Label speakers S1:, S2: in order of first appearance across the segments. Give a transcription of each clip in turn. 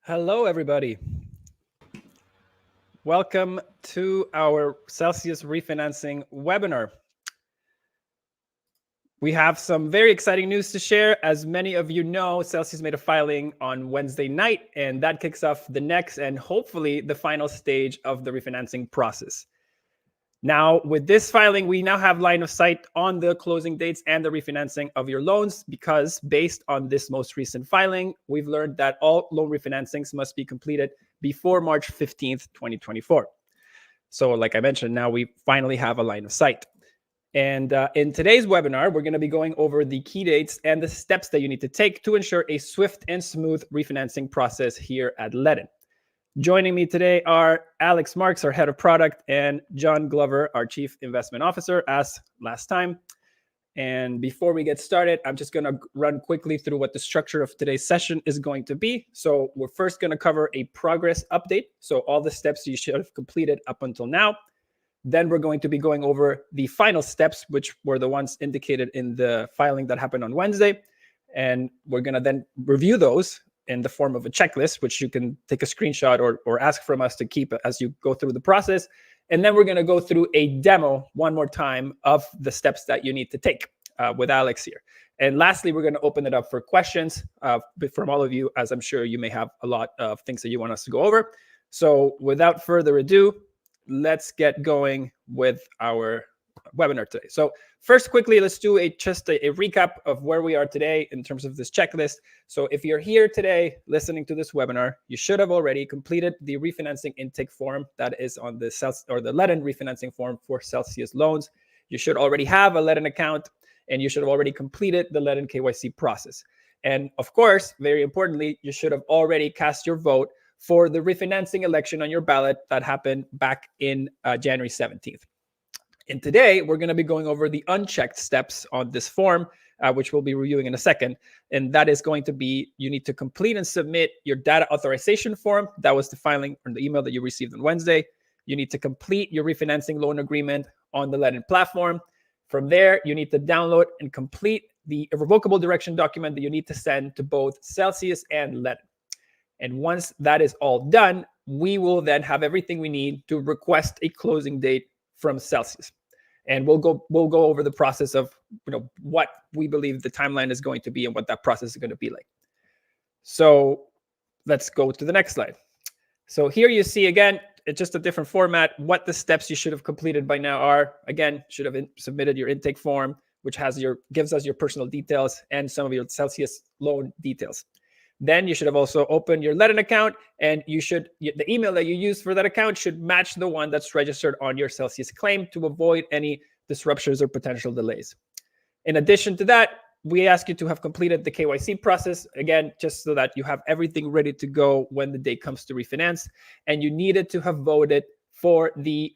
S1: Hello, everybody. Welcome to our Celsius refinancing webinar. We have some very exciting news to share. As many of you know, Celsius made a filing on Wednesday night, and that kicks off the next and hopefully the final stage of the refinancing process. Now, with this filing, we now have line of sight on the closing dates and the refinancing of your loans because based on this most recent filing, we've learned that all loan refinancings must be completed before March 15th, 2024. So like I mentioned, now we finally have a line of sight. And in today's webinar, we're going to be going over the key dates and the steps that you need to take to ensure a swift and smooth refinancing process here at Ledn. Joining me today are Alex Marks, our head of product, and John Glover, our chief investment officer, as last time. And before we get started, I'm just going to run quickly through what the structure of today's session is going to be. So we're first going to cover a progress update. So all the steps you should have completed up until now. Then we're going to be going over the final steps, which were the ones indicated in the filing that happened on Wednesday. And we're going to then review those in the form of a checklist, which you can take a screenshot or ask from us to keep as you go through the process. And then we're going to go through a demo one more time of the steps that you need to take with Alex here. And lastly, we're going to open it up for questions from all of you, as I'm sure you may have a lot of things that you want us to go over. So without further ado, let's get going with our webinar today. So first, quickly, let's do just a recap of where we are today in terms of this checklist. So if you're here today listening to this webinar, you should have already completed the refinancing intake form that is on the Ledn refinancing form for Celsius loans. You should already have a Ledn account, and you should have already completed the Ledn KYC process. And of course, very importantly, you should have already cast your vote for the refinancing election on your ballot that happened back in January 17th. And today, we're going to be going over the unchecked steps on this form, which we'll be reviewing in a second. And that is going to be, you need to complete and submit your data authorization form. That was the filing or the email that you received on Wednesday. You need to complete your refinancing loan agreement on the Ledn platform. From there, you need to download and complete the irrevocable direction document that you need to send to both Celsius and Ledn. And once that is all done, we will then have everything we need to request a closing date from Celsius. And we'll go over the process of what we believe the timeline is going to be and what that process is going to be like. So let's go to the next slide. So here you see again, it's just a different format, what the steps you should have completed by now are. Again, should have submitted your intake form, which gives us your personal details and some of your Celsius loan details. Then you should have also opened your Ledn account, and the email that you use for that account should match the one that's registered on your Celsius claim to avoid any disruptions or potential delays. In addition to that, we ask you to have completed the KYC process, again, just so that you have everything ready to go when the day comes to refinance. And you needed to have voted for the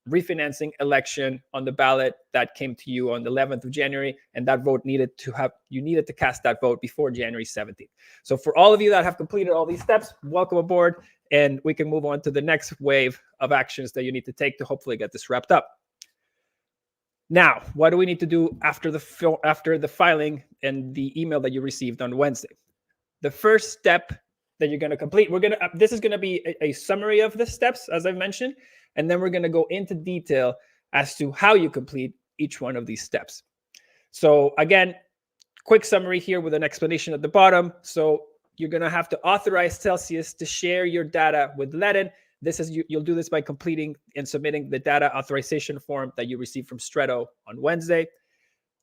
S1: refinancing election on the ballot that came to you on the 11th of January, and that vote you needed to cast that vote before January 17th. So for all of you that have completed all these steps, welcome aboard, and we can move on to the next wave of actions that you need to take to hopefully get this wrapped up. Now, what do we need to do after the filing and the email that you received on Wednesday? The first step that you're going to complete, this is going to be a summary of the steps, as I mentioned, and then we're going to go into detail as to how you complete each one of these steps. So again, quick summary here with an explanation at the bottom. So you're going to have to authorize Celsius to share your data with Ledn. You'll do this by completing and submitting the data authorization form that you received from Stretto on Wednesday.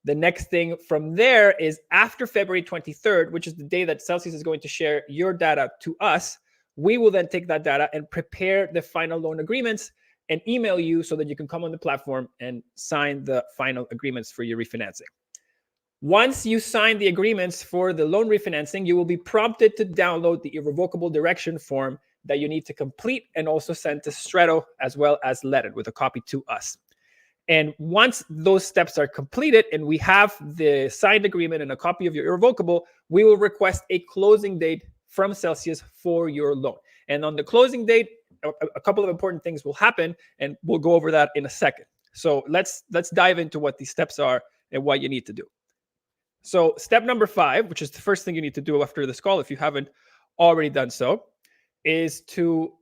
S1: The next thing from there is after February 23rd, which is the day that Celsius is going to share your data to us. We will then take that data and prepare the final loan agreements and email you so that you can come on the platform and sign the final agreements for your refinancing. Once you sign the agreements for the loan refinancing, you will be prompted to download the irrevocable direction form that you need to complete and also send to Stretto as well as Ledn with a copy to us. And once those steps are completed and we have the signed agreement and a copy of your irrevocable, we will request a closing date from Celsius for your loan. And on the closing date, a couple of important things will happen, and we'll go over that in a second. So let's dive into what these steps are and what you need to do. So step number 5, which is the first thing you need to do after this call, if you haven't already done so, is to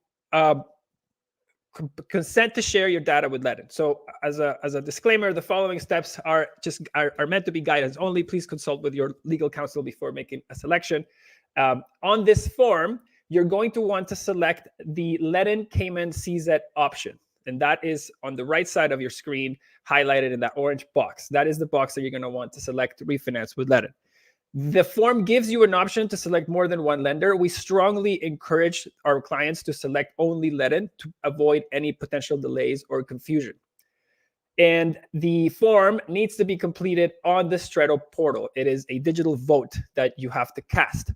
S1: consent to share your data with Ledn. So as a disclaimer, the following steps are meant to be guidance only. Please consult with your legal counsel before making a selection. On this form, you're going to want to select the Ledn Cayman CZ option. And that is on the right side of your screen, highlighted in that orange box. That is the box that you're going to want to select to refinance with Ledn. The form gives you an option to select more than one lender. We strongly encourage our clients to select only Ledn to avoid any potential delays or confusion. And the form needs to be completed on the Stretto portal. It is a digital vote that you have to cast.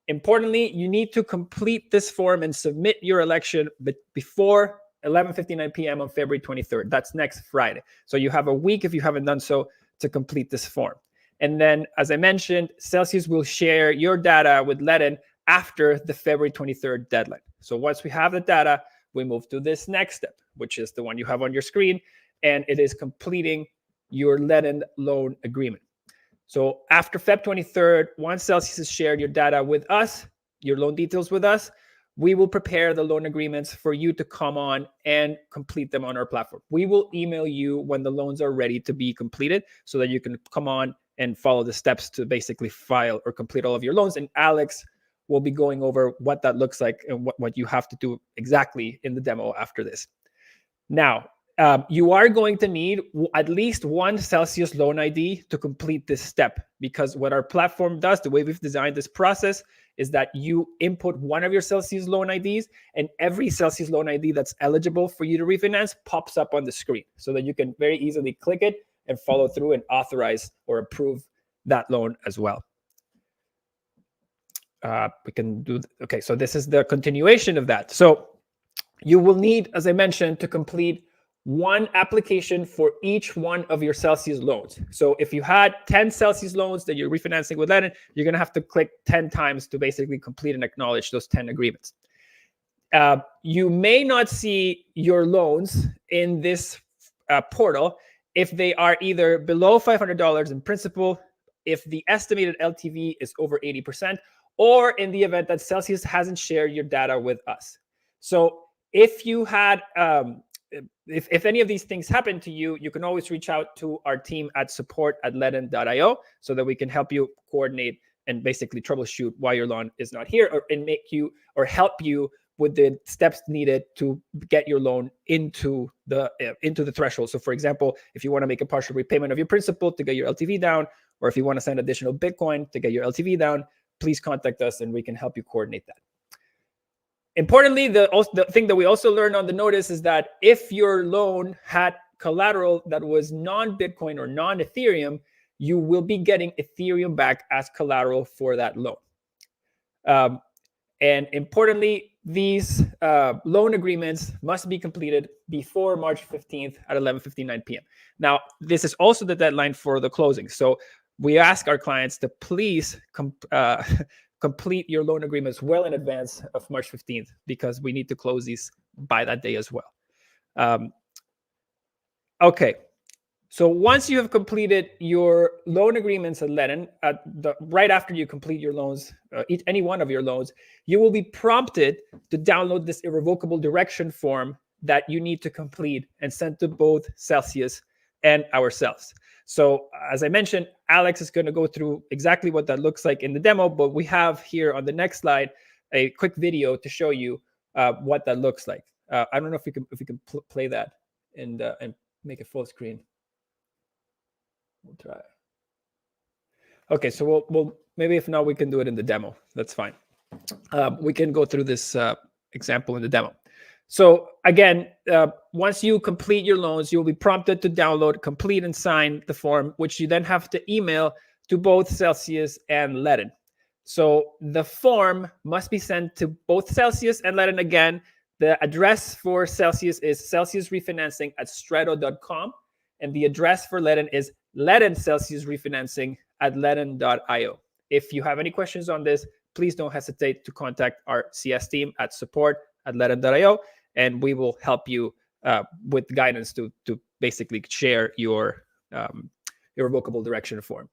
S1: Importantly, you need to complete this form and submit your election before 11:59 p.m. on February 23rd. That's next Friday. So you have a week, if you haven't done so, to complete this form. And then, as I mentioned, Celsius will share your data with Ledn after the February 23rd deadline. So once we have the data, we move to this next step, which is the one you have on your screen, and it is completing your Ledn loan agreement. So after Feb 23rd, once Celsius has shared your data with us, your loan details with us, we will prepare the loan agreements for you to come on and complete them on our platform. We will email you when the loans are ready to be completed so that you can come on and follow the steps to basically file or complete all of your loans. And Alex will be going over what that looks like and what you have to do exactly in the demo after this. Now, you are going to need at least one Celsius loan ID to complete this step, because what our platform does, the way we've designed this process, is that you input one of your Celsius loan IDs, and every Celsius loan ID that's eligible for you to refinance pops up on the screen so that you can very easily click it and follow through and authorize or approve that loan as well. We can do, okay, so this is the continuation of that. So you will need, as I mentioned, to complete one application for each one of your Celsius loans. So if you had 10 Celsius loans that you're refinancing with Ledn, you're going to have to click 10 times to basically complete and acknowledge those 10 agreements. You may not see your loans in this portal if they are either below $500 in principal, if the estimated LTV is over 80%, or in the event that Celsius hasn't shared your data with us. So if you had, if any of these things happen to you, you can always reach out to our team at support@ledn.io so that we can help you coordinate and basically troubleshoot why your loan is not here, and make you or help you with the steps needed to get your loan into the threshold. So for example, if you want to make a partial repayment of your principal to get your LTV down, or if you want to send additional Bitcoin to get your LTV down, please contact us and we can help you coordinate that. Importantly, the thing that we also learned on the notice is that if your loan had collateral that was non-Bitcoin or non-Ethereum, you will be getting Ethereum back as collateral for that loan. And importantly, these loan agreements must be completed before March 15th at 11:59 p.m. Now, this is also the deadline for the closing. So we ask our clients to please complete your loan agreements well in advance of March 15th, because we need to close these by that day as well. Okay. So once you have completed your loan agreements at Ledn, right after you complete your loans, any one of your loans, you will be prompted to download this irrevocable direction form that you need to complete and send to both Celsius and ourselves. So as I mentioned, Alex is going to go through exactly what that looks like in the demo, but we have here on the next slide a quick video to show you what that looks like. I don't know if we can play that and make it full screen. We'll try. Okay, so we'll maybe if not, we can do it in the demo. That's fine. We can go through this example in the demo. So again, once you complete your loans, you'll be prompted to download, complete, and sign the form, which you then have to email to both Celsius and Ledn. So the form must be sent to both Celsius and Ledn. Again, the address for Celsius is celsiusrefinancing@stretto.com, and the address for Ledn is Ledn Celsius Refinancing at ledn.io. If you have any questions on this, please don't hesitate to contact our CS team at support@ledn.io, and we will help you with guidance to basically share your irrevocable direction form.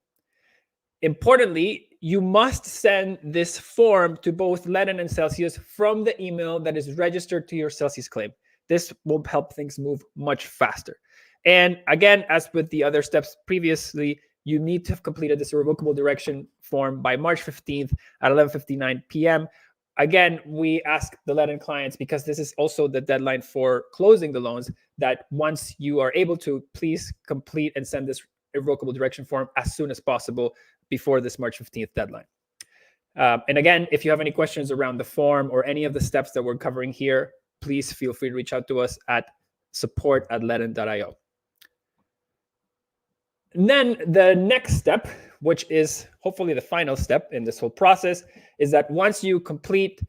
S1: Importantly, you must send this form to both Ledn and Celsius from the email that is registered to your Celsius claim. This will help things move much faster. And again, as with the other steps previously, you need to have completed this irrevocable direction form by March 15th at 11:59 p.m. Again, we ask the Ledn clients, because this is also the deadline for closing the loans, that once you are able to, please complete and send this irrevocable direction form as soon as possible before this March 15th deadline. And again, if you have any questions around the form or any of the steps that we're covering here, please feel free to reach out to us at support@ledn.io. And then the next step, which is hopefully the final step in this whole process, is that once you complete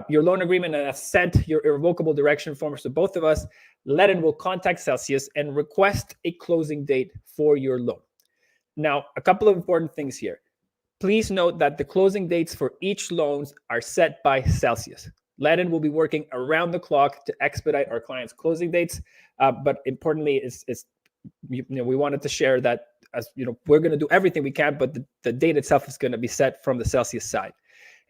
S1: your loan agreement and have sent your irrevocable direction forms to both of us, Ledn will contact Celsius and request a closing date for your loan. Now, a couple of important things here. Please note that the closing dates for each loans are set by Celsius. Ledn will be working around the clock to expedite our clients' closing dates, but importantly, we wanted to share that, as you know, we're going to do everything we can, but the date itself is going to be set from the Celsius side,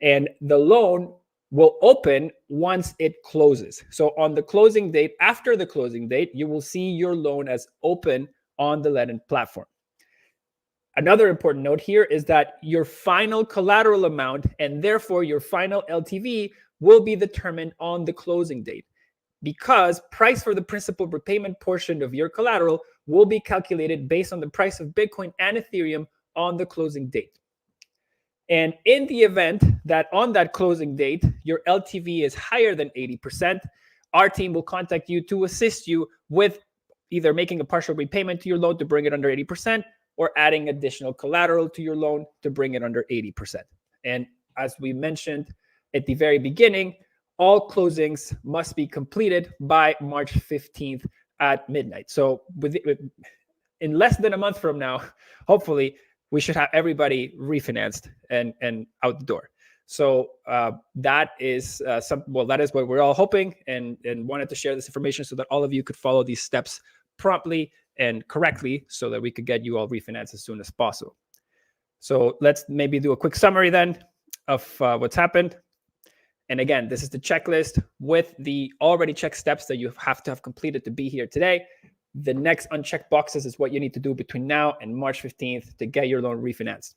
S1: and the loan will open once it closes. So on the closing date, after the closing date, you will see your loan as open on the Ledn platform. Another important note here is that your final collateral amount and therefore your final LTV will be determined on the closing date, because price for the principal repayment portion of your collateral will be calculated based on the price of Bitcoin and Ethereum on the closing date. And in the event that on that closing date, your LTV is higher than 80%, our team will contact you to assist you with either making a partial repayment to your loan to bring it under 80%, or adding additional collateral to your loan to bring it under 80%. And as we mentioned at the very beginning, all closings must be completed by March 15th at midnight. So in less than a month from now, hopefully, we should have everybody refinanced and out the door. So that is that is what we're all hoping, and wanted to share this information so that all of you could follow these steps promptly and correctly, so that we could get you all refinanced as soon as possible. So let's maybe do a quick summary then of what's happened. And again, this is the checklist with the already checked steps that you have to have completed to be here today. The next unchecked boxes is what you need to do between now and March 15th to get your loan refinanced.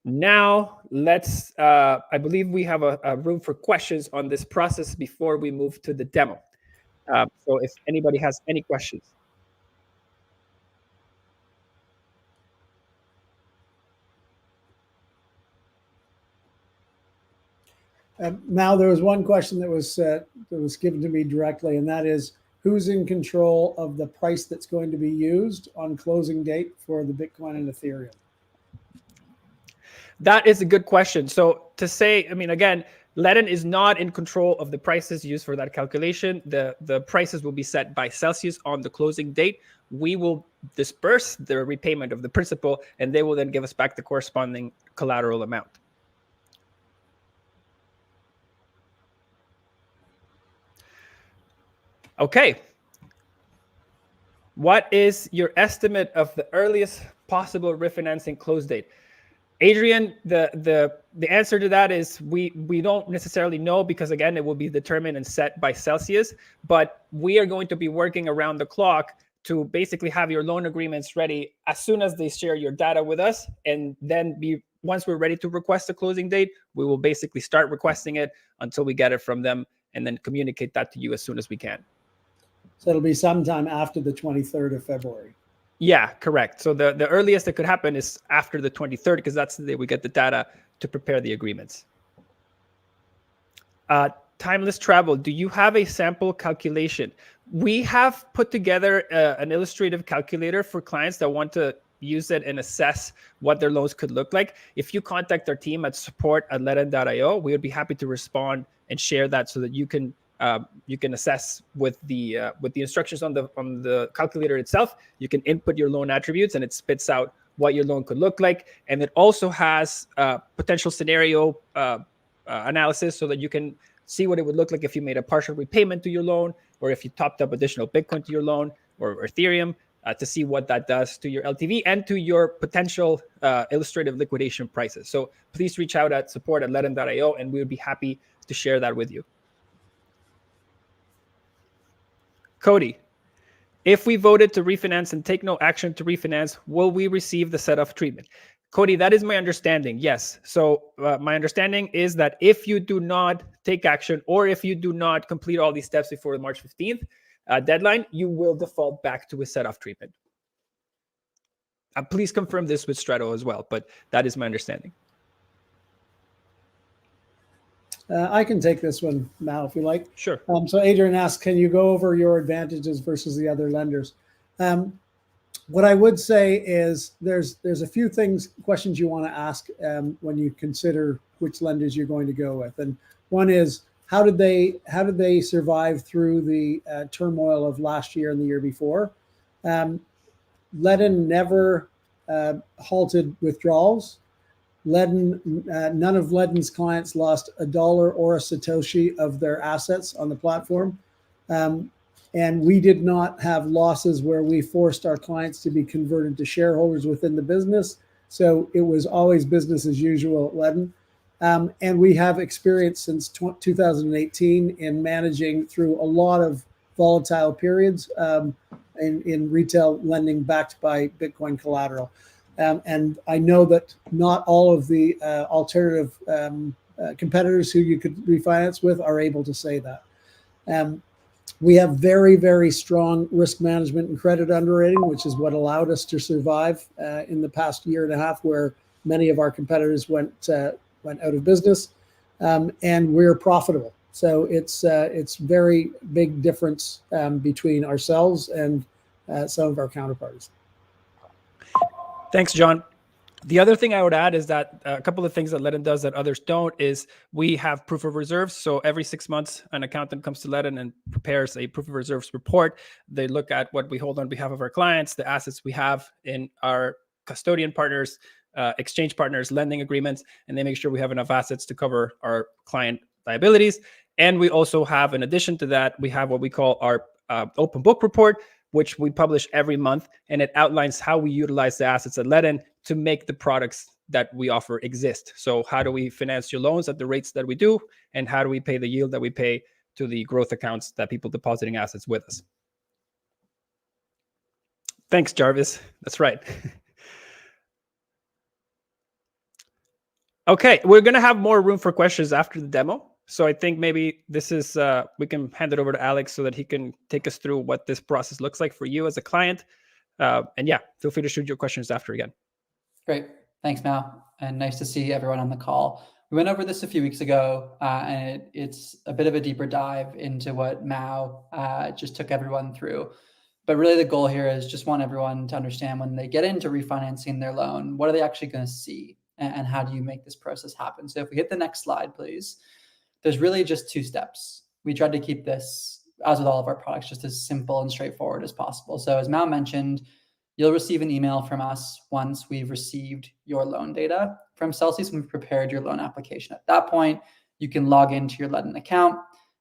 S1: Now, let's, I believe we have a room for questions on this process before we move to the demo. So if anybody has any questions.
S2: Now, there was one question that was given to me directly, and that is, who's in control of the price that's going to be used on closing date for the Bitcoin and Ethereum?
S1: That is a good question. So to say, I mean, again, Ledn is not in control of the prices used for that calculation. The prices will be set by Celsius on the closing date. We will disperse the repayment of the principal, and they will then give us back the corresponding collateral amount. Okay. What is your estimate of the earliest possible refinancing close date? Adrian, the answer to that is we don't necessarily know, because again, it will be determined and set by Celsius, but we are going to be working around the clock to basically have your loan agreements ready as soon as they share your data with us, and then once we're ready to request a closing date, we will basically start requesting it until we get it from them, and then communicate that to you as soon as we can.
S2: So it'll be sometime after the 23rd of February.
S1: Yeah, correct. So the earliest that could happen is after the 23rd, because that's the day we get the data to prepare the agreements. Timeless travel, do you have a sample calculation? We have put together an illustrative calculator for clients that want to use it and assess what their loans could look like. If you contact our team at support@ledn.io, we would be happy to respond and share that so that you can assess with the instructions on the calculator itself. You can input your loan attributes, and it spits out what your loan could look like. And it also has potential scenario analysis, so that you can see what it would look like if you made a partial repayment to your loan, or if you topped up additional Bitcoin to your loan, or Ethereum. to see what that does to your LTV and to your potential illustrative liquidation prices. So please reach out at support@ledn.io, and we would be happy to share that with you. Cody, if we voted to refinance and take no action to refinance, will we receive the set-off treatment? Cody, that is my understanding. Yes. So my understanding is that if you do not take action, or if you do not complete all these steps before the March 15th deadline, you will default back to a set-off treatment. Please confirm this with Strato as well, but that is my understanding.
S2: I can take this one now if you like.
S1: Sure.
S2: So Adrian asks, can you go over your advantages versus the other lenders? What I would say is there's a few questions you want to ask when you consider which lenders you're going to go with. And one is, how did they survive through the turmoil of last year and the year before? Ledn never halted withdrawals. None of Ledn's clients lost $1 or a Satoshi of their assets on the platform. And we did not have losses where we forced our clients to be converted to shareholders within the business. So it was always business as usual at Ledn. And we have experience since 2018 in managing through a lot of volatile periods in retail lending backed by Bitcoin collateral. And I know that not all of the alternative competitors who you could refinance with are able to say that. We have very, very strong risk management and credit underwriting, which is what allowed us to survive in the past year and a half, where many of our competitors went out of business, and we're profitable. So it's very big difference between ourselves and some of our counterparties.
S1: Thanks, John. The other thing I would add is that a couple of things that Ledn does that others don't is we have proof of reserves. So every 6 months, an accountant comes to Ledn and prepares a proof of reserves report. They look at what we hold on behalf of our clients, the assets we have in our custodian partners, exchange partners, lending agreements, and they make sure we have enough assets to cover our client liabilities. And we also have, in addition to that, we have what we call our open book report, which we publish every month, and it outlines how we utilize the assets at Ledn to make the products that we offer exist. So how do we finance your loans at the rates that we do, and how do we pay the yield that we pay to the growth accounts that people depositing assets with us? Thanks, Jarvis. That's right. Okay, we're going to have more room for questions after the demo. So I think maybe this is, we can hand it over to Alex so that he can take us through what this process looks like for you as a client. And yeah, feel free to shoot your questions after again.
S3: Great. Thanks, Mal. And nice to see everyone on the call. We went over this a few weeks ago, and it's a bit of a deeper dive into what Mao just took everyone through. But really the goal here is just want everyone to understand when they get into refinancing their loan, what are they actually going to see, and how do you make this process happen? So if we hit the next slide, please. There's really just 2 steps. We tried to keep this, as with all of our products, just as simple and straightforward as possible. So as Mal mentioned, you'll receive an email from us once we've received your loan data from Celsius and we've prepared your loan application. At that point, you can log into your Ledn account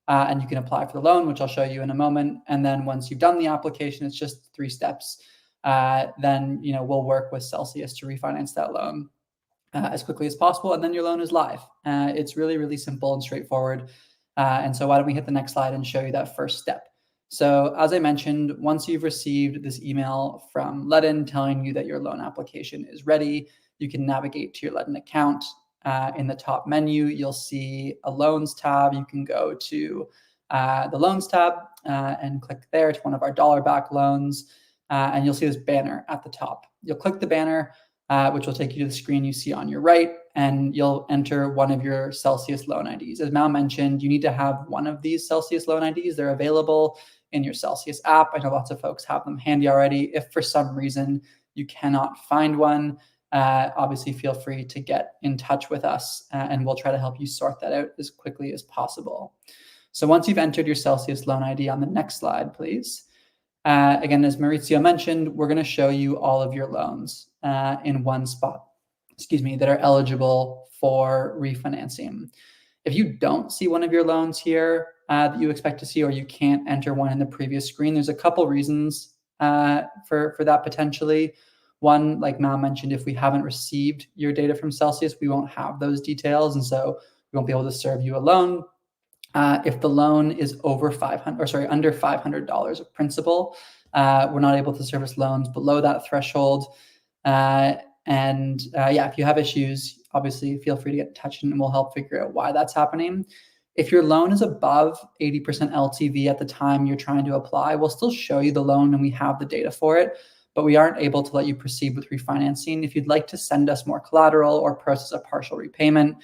S3: and you can apply for the loan, which I'll show you in a moment. And then once you've done the application, it's just 3 steps. Then we'll work with Celsius to refinance that loan as quickly as possible, and then your loan is live. It's really, really simple and straightforward. And so why don't we hit the next slide and show you that first step. So as I mentioned, once you've received this email from Ledn telling you that your loan application is ready, you can navigate to your Ledn account. In the top menu, you'll see a loans tab. You can go to the loans tab and click there to one of our dollar-back loans. And you'll see this banner at the top. You'll click the banner, which will take you to the screen you see on your right, and you'll enter one of your Celsius loan IDs. As Mal mentioned, you need to have one of these Celsius loan IDs. They're available in your Celsius app. I know lots of folks have them handy already. If for some reason you cannot find one, obviously feel free to get in touch with us and we'll try to help you sort that out as quickly as possible. So once you've entered your Celsius loan ID, on the next slide, please. Again, as Maurizio mentioned, we're going to show you all of your loans in one spot, that are eligible for refinancing. If you don't see one of your loans here that you expect to see, or you can't enter one in the previous screen, there's a couple reasons for that potentially. One, like Mal mentioned, if we haven't received your data from Celsius, we won't have those details, and so we won't be able to serve you a loan. If the loan is under $500 of principal, we're not able to service loans below that threshold. Yeah, if you have issues, obviously feel free to get in touch and we'll help figure out why that's happening. If your loan is above 80% LTV at the time you're trying to apply, we'll still show you the loan and we have the data for it, but we aren't able to let you proceed with refinancing. If you'd like to send us more collateral or process a partial repayment,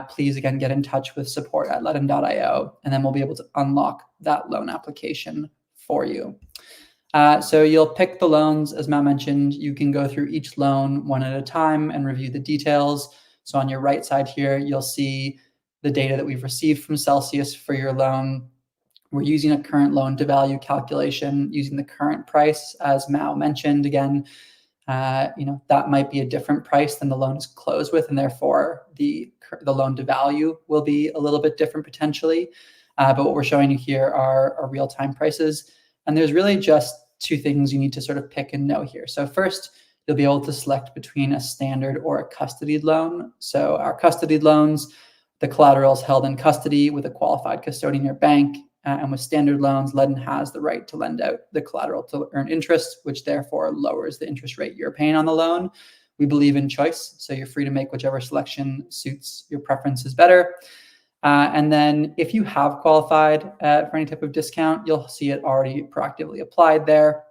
S3: please, again, get in touch with support@ledn.io, and then we'll be able to unlock that loan application for you. So you'll pick the loans, as Matt mentioned. You can go through each loan one at a time and review the details. So on your right side here, you'll see the data that we've received from Celsius for your loan. We're using a current loan to value calculation using the current price, as Mao mentioned. Again, that might be a different price than the loan is closed with, and therefore the loan to value will be a little bit different potentially. But what we're showing you here are real-time prices. And there's really just two things you need to sort of pick and know here. So first, you'll be able to select between a standard or a custodied loan. So our custodied loans, the collateral is held in custody with a qualified custodian or bank. And with standard loans, Ledn has the right to lend out the collateral to earn interest, which therefore lowers the interest rate you're paying on the loan. We believe in choice, so you're free to make whichever selection suits your preferences better. And then if you have qualified for any type of discount, you'll see it already proactively applied there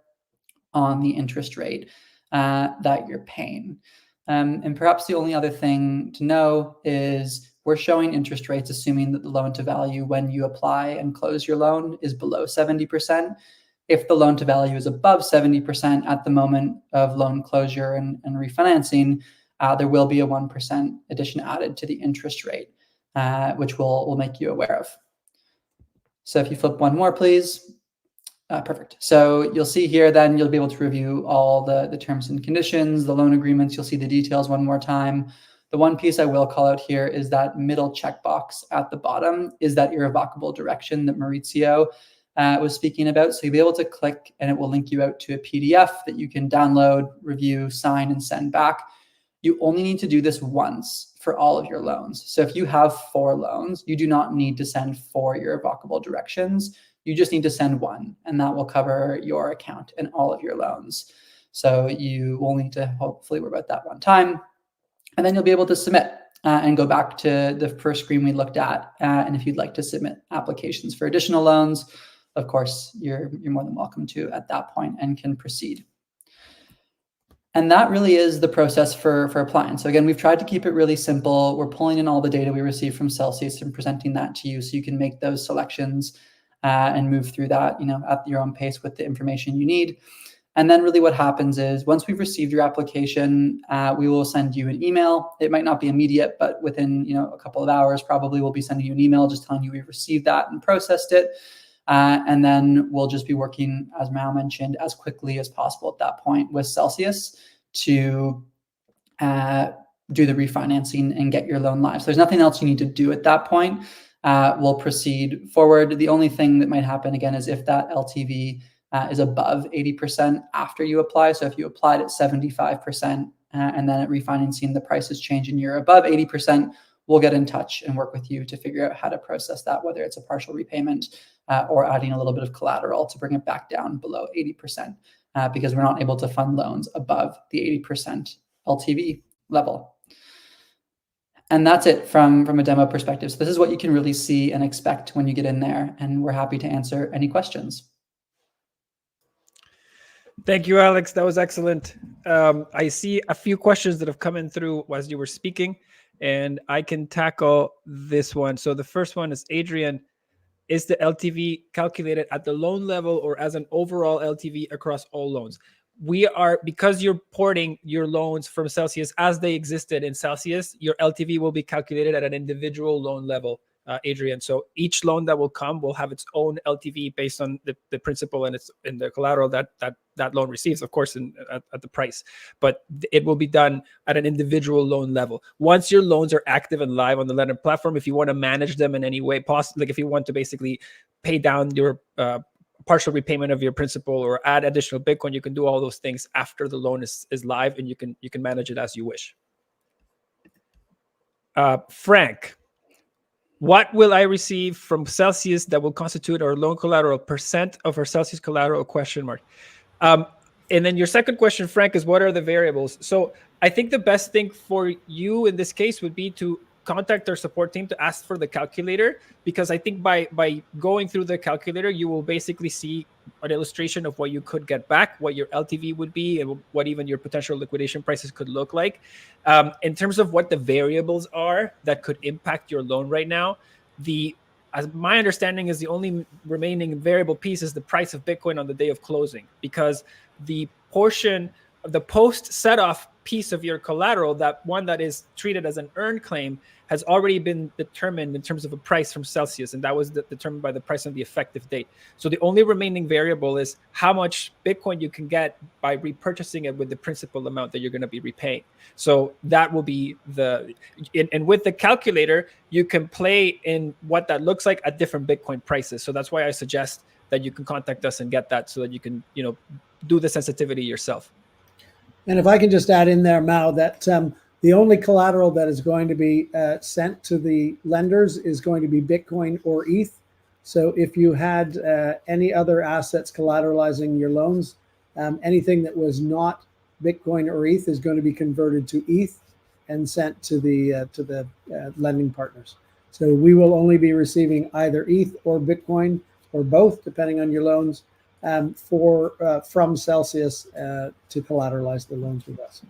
S3: on the interest rate that you're paying. And perhaps the only other thing to know is we're showing interest rates assuming that the loan to value when you apply and close your loan is below 70%. If the loan to value is above 70% at the moment of loan closure and refinancing, there will be a 1% addition added to the interest rate, which we'll make you aware of. So if you flip one more, please. Perfect. So you'll see here, then you'll be able to review all the terms and conditions, the loan agreements. You'll see the details one more time. The one piece I will call out here is that middle checkbox at the bottom is that irrevocable direction that Maurizio was speaking about. So you'll be able to click and it will link you out to a PDF that you can download, review, sign, and send back. You only need to do this once for all of your loans. So if you have 4 loans, you do not need to send 4 irrevocable directions. You just need to send one, and that will cover your account and all of your loans. So you will need to hopefully worry about that one time. And then you'll be able to submit and go back to the first screen we looked at. And if you'd like to submit applications for additional loans, of course, you're more than welcome to at that point and can proceed. And that really is the process for applying. So again, we've tried to keep it really simple. We're pulling in all the data we receive from Celsius and presenting that to you so you can make those selections and move through that, at your own pace with the information you need. And then really what happens is once we've received your application, we will send you an email. It might not be immediate, but within a couple of hours, probably we'll be sending you an email just telling you we've received that and processed it. And then we'll just be working, as Mal mentioned, as quickly as possible at that point with Celsius to do the refinancing and get your loan live. So there's nothing else you need to do at that point. We'll proceed forward. The only thing that might happen again is if that LTV is above 80% after you apply. So if you applied at 75% and then at refinancing the prices change and you're above 80%, we'll get in touch and work with you to figure out how to process that, whether it's a partial repayment or adding a little bit of collateral to bring it back down below 80%, because we're not able to fund loans above the 80% LTV level. And that's it from a demo perspective. So this is what you can really see and expect when you get in there, and we're happy to answer any questions.
S1: Thank you, Alex. That was excellent. I see a few questions that have come in through as you were speaking, and I can tackle this one. So the first one is Adrian. Is the LTV calculated at the loan level or as an overall LTV across all loans? Because you're porting your loans from Celsius as they existed in Celsius, your LTV will be calculated at an individual loan level, Adrian. So each loan that will come will have its own LTV based on the principal and the collateral that loan receives, of course, at the price. But it will be done at an individual loan level. Once your loans are active and live on the Ledn platform, if you want to manage them in any way possible, like if you want to basically pay down your partial repayment of your principal or add additional Bitcoin. You can do all those things after the loan is live, and you can manage it as you wish. Frank, what will I receive from Celsius that will constitute our loan collateral? % of our Celsius collateral? ? And then your second question, Frank, is what are the variables? So I think the best thing for you in this case would be to contact our support team to ask for the calculator, because I think by going through the calculator, you will basically see an illustration of what you could get back, what your LTV would be, and what even your potential liquidation prices could look like. In terms of what the variables are that could impact your loan right now, as my understanding is the only remaining variable piece is the price of Bitcoin on the day of closing, because the portion of the post set off piece of your collateral, that one that is treated as an earned claim, has already been determined in terms of a price from Celsius, and that was determined by the price on the effective date. So the only remaining variable is how much Bitcoin you can get by repurchasing it with the principal amount that you're going to be repaying. So that will be and with the calculator, you can play in what that looks like at different Bitcoin prices. So that's why I suggest that you can contact us and get that, so that you can, do the sensitivity yourself.
S2: And if I can just add in there, Mao, that the only collateral that is going to be sent to the lenders is going to be Bitcoin or ETH. So if you had any other assets collateralizing your loans, anything that was not Bitcoin or ETH is going to be converted to ETH and sent to the lending partners. So we will only be receiving either ETH or Bitcoin or both, depending on your loans, from Celsius to collateralize the loans with us.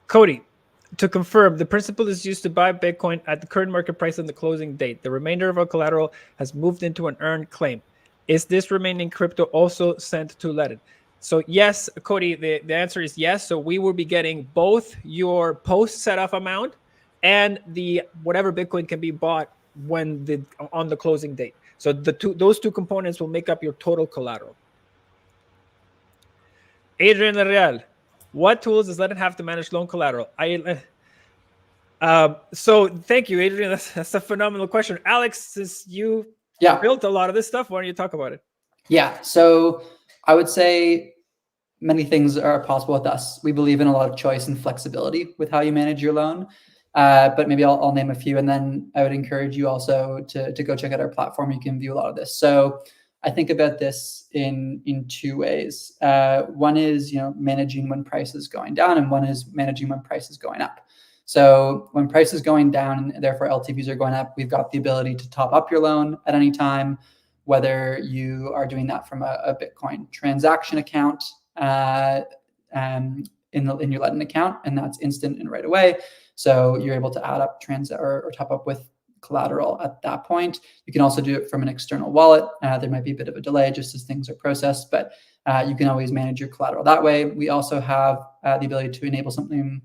S1: Cody, to confirm, the principal is used to buy Bitcoin at the current market price on the closing date. The remainder of our collateral has moved into an earned claim. Is this remaining crypto also sent to Ledn? So yes, Cody, the answer is yes. So we will be getting both your post set-off amount and the whatever Bitcoin can be bought on the closing date. So those two components will make up your total collateral. Adrian Real, what tools does Ledn have to manage loan collateral? So thank you, Adrian. That's a phenomenal question. Alex, since you built a lot of this stuff, why don't you talk about it?
S3: Yeah, so I would say many things are possible with us. We believe in a lot of choice and flexibility with how you manage your loan. But maybe I'll name a few, and then I would encourage you also to go check out our platform. You can view a lot of this. So I think about this in two ways. One is managing when price is going down, and one is managing when price is going up. So when price is going down, and therefore LTVs are going up, we've got the ability to top up your loan at any time, whether you are doing that from a Bitcoin transaction account in your Ledn account, and that's instant and right away. So you're able to add up or top up with collateral at that point. You can also do it from an external wallet. There might be a bit of a delay just as things are processed, but you can always manage your collateral that way. We also have the ability to enable something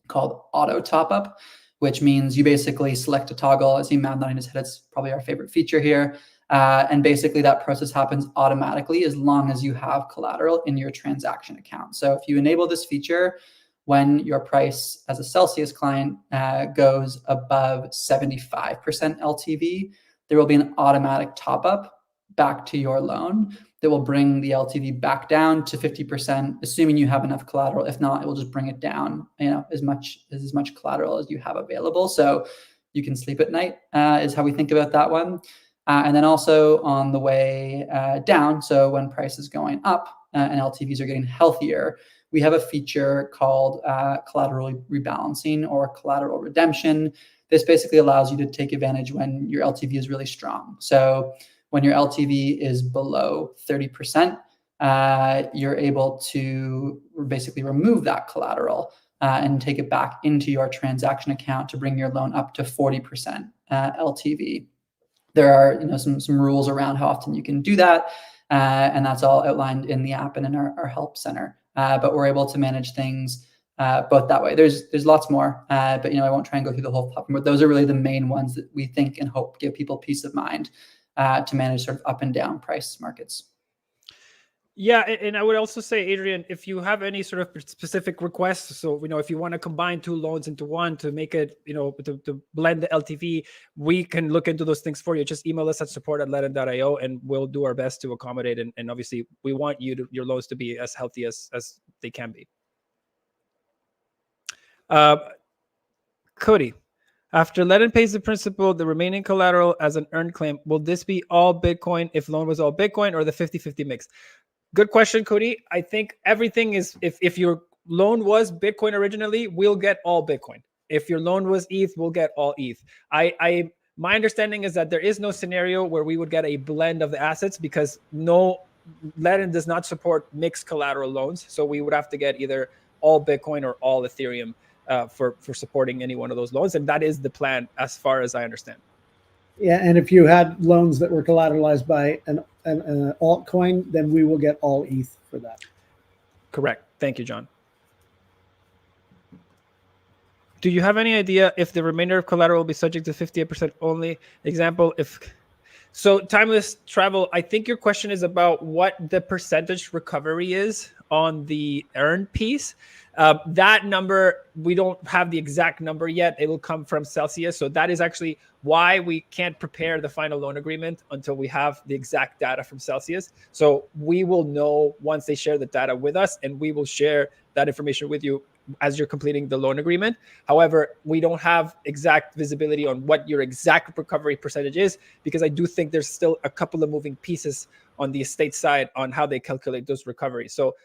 S3: called auto top up, which means you basically select a toggle. I see Matt nodding his head. It's probably our favorite feature here. And basically that process happens automatically as long as you have collateral in your transaction account. So if you enable this feature, when your price as a Celsius client goes above 75% LTV, there will be an automatic top up back to your loan that will bring the LTV back down to 50%, assuming you have enough collateral. If not, it will just bring it down, as much collateral as you have available. So you can sleep at night is how we think about that one. And then also on the way down, so when price is going up and LTVs are getting healthier, we have a feature called collateral rebalancing or collateral redemption. This basically allows you to take advantage when your LTV is really strong. So when your LTV is below 30%, you're able to basically remove that collateral and take it back into your transaction account to bring your loan up to 40% LTV. There are some rules around how often you can do that, and that's all outlined in the app and in our help center. But we're able to manage things both that way. There's lots more, but I won't try and go through the whole platform. But those are really the main ones that we think and hope give people peace of mind to manage sort of up and down price markets.
S1: Yeah, and I would also say, Adrian, if you have any sort of specific requests, so if you want to combine two loans into one to make it, to blend the LTV, we can look into those things for you. Just email us at support@ledn.io, and we'll do our best to accommodate. And obviously, we want your loans to be as healthy as they can be. Cody, after Ledn pays the principal, the remaining collateral as an earned claim, will this be all Bitcoin if loan was all Bitcoin, or the 50-50 mix? Good question, Cody. I think everything is, if your loan was Bitcoin originally, we'll get all Bitcoin. If your loan was ETH, we'll get all ETH. My understanding is that there is no scenario where we would get a blend of the assets, because Ledn does not support mixed collateral loans. So we would have to get either all Bitcoin or all Ethereum for supporting any one of those loans. And that is the plan as far as I understand.
S2: Yeah, and if you had loans that were collateralized by an altcoin, then we will get all ETH for that. Correct.
S1: Thank you, John. Do you have any idea if the remainder of collateral will be subject to 58% only? Example, so timeless travel, I think your question is about what the percentage recovery is on the earned piece. That number, we don't have the exact number yet. It will come from Celsius. So that is actually why we can't prepare the final loan agreement until we have the exact data from Celsius. So we will know once they share the data with us, and we will share that information with you as you're completing the loan agreement. However, we don't have exact visibility on what your exact recovery percentage is, because I do think there's still a couple of moving pieces on the estate side on how they calculate those recoveries. So,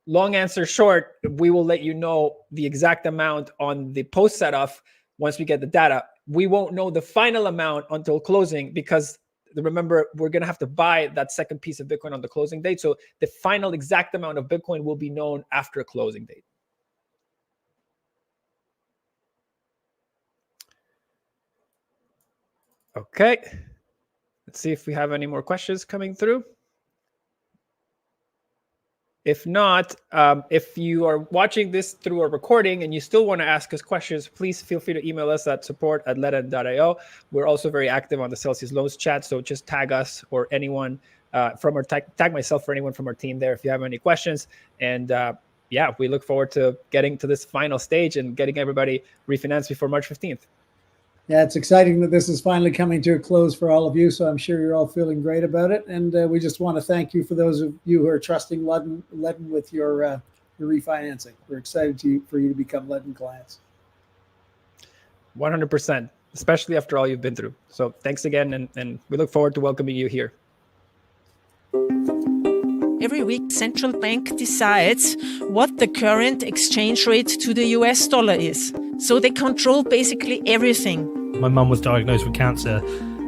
S1: long answer short, we will let you know the exact amount on the post setup once we get the data. We won't know the final amount until closing, because remember, we're going to have to buy that second piece of Bitcoin on the closing date. So the final exact amount of Bitcoin will be known after a closing date. Okay. Let's see if we have any more questions coming through. If not, if you are watching this through a recording and you still want to ask us questions, please feel free to email us at support@ledn.io. We're also very active on the Celsius Loans chat, so just tag us or anyone tag myself or anyone from our team there if you have any questions. And yeah, we look forward to getting to this final stage and getting everybody refinanced before March 15th.
S2: Yeah, it's exciting that this is finally coming to a close for all of you. So I'm sure you're all feeling great about it. And we just want to thank you for those of you who are trusting Ledn with your refinancing. We're excited for you to become Ledn clients.
S1: 100%, especially after all you've been through. So thanks again. And we look forward to welcoming you here.
S4: Every week, central bank decides what the current exchange rate to the US dollar is. So they control basically everything.
S5: My mum was diagnosed with cancer.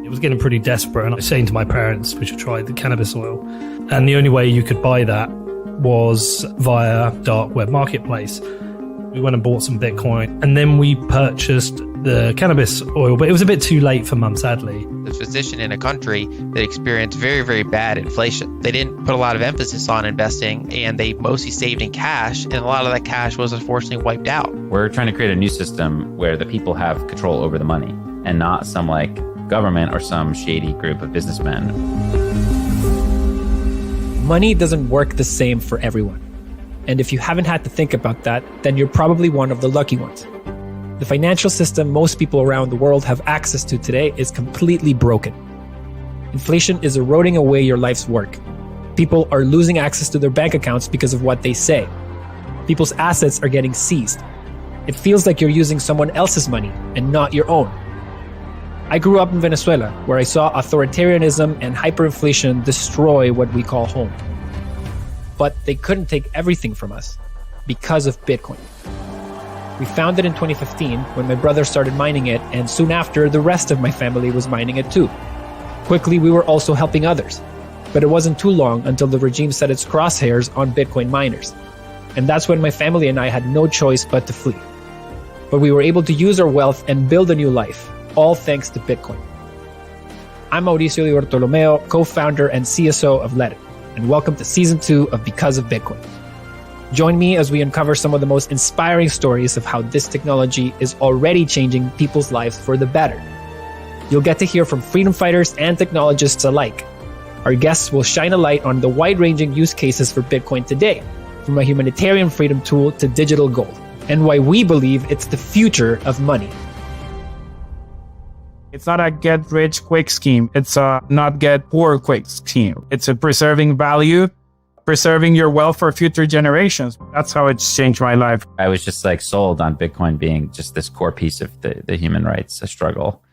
S5: It was getting pretty desperate, and I was saying to my parents we should try the cannabis oil. And the only way you could buy that was via dark web marketplace. We went and bought some Bitcoin, and then we purchased the cannabis oil, but it was a bit too late for Mum, sadly.
S6: The physician in a country that experienced very, very bad inflation. They didn't put a lot of emphasis on investing, and they mostly saved in cash, and a lot of that cash was unfortunately wiped out.
S7: We're trying to create a new system where the people have control over the money, and not some government or some shady group of businessmen.
S1: Money doesn't work the same for everyone. And if you haven't had to think about that, then you're probably one of the lucky ones. The financial system most people around the world have access to today is completely broken. Inflation is eroding away your life's work. People are losing access to their bank accounts because of what they say. People's assets are getting seized. It feels like you're using someone else's money and not your own. I grew up in Venezuela, where I saw authoritarianism and hyperinflation destroy what we call home. But they couldn't take everything from us because of Bitcoin. We found it in 2015 when my brother started mining it, and soon after, the rest of my family was mining it too. Quickly, we were also helping others. But it wasn't too long until the regime set its crosshairs on Bitcoin miners. And that's when my family and I had no choice but to flee. But we were able to use our wealth and build a new life, all thanks to Bitcoin. I'm Mauricio Di Bartolomeo, co-founder and CSO of Ledn, and welcome to Season 2 of Because of Bitcoin. Join me as we uncover some of the most inspiring stories of how this technology is already changing people's lives for the better. You'll get to hear from freedom fighters and technologists alike.
S8: our guests will shine a light on the wide-ranging use cases for Bitcoin today, from a humanitarian freedom tool to digital gold, and why we believe it's the future of money.
S9: It's not a get rich quick scheme. It's a not get poor quick scheme. It's a preserving value, preserving your wealth for future generations. That's how it's changed my life.
S7: I was just like sold on Bitcoin being just this core piece of the human rights struggle.